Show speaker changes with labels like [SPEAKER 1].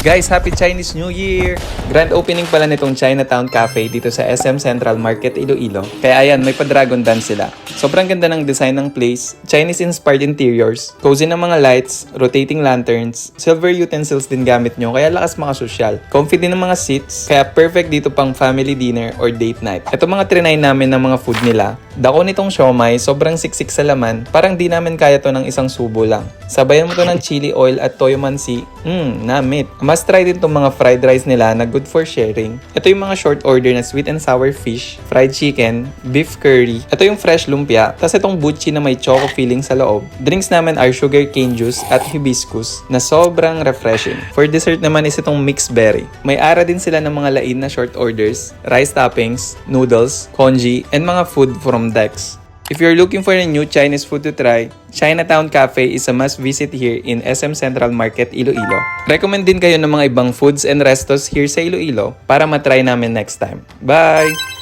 [SPEAKER 1] Guys, Happy Chinese New Year! Grand opening pala nitong Chinatown Cafe dito sa SM Central Market, Iloilo. Kaya ayan, may pa-dragon dance sila. Sobrang ganda ng design ng place, Chinese-inspired interiors, cozy ng mga lights, rotating lanterns, silver utensils din gamit nyo kaya lakas makasosyal. Comfy din ng mga seats, kaya perfect dito pang family dinner or date night. Ito mga trinay namin ng mga food nila. Dako nitong siomai, sobrang siksik sa laman, parang di namin kaya to ng isang subo lang. Sabayan mo to ng chili oil at toyo mansi, namit. Must try din tong mga fried rice nila na good for sharing. Ito yung mga short order na sweet and sour fish, fried chicken, beef curry. Ito yung fresh lumpia, tas itong butchi na may choco filling sa loob. Drinks namin are sugar cane juice at hibiscus na sobrang refreshing. For dessert naman is itong mixed berry. May ara din sila ng mga lain na short orders, rice toppings, noodles, congee, and mga food from Dex. If you're looking for a new Chinese food to try, Chinatown Cafe is a must visit here in SM Central Market, Iloilo. Recommend din kayo ng mga ibang foods and restos here sa Iloilo para matry namin next time. Bye!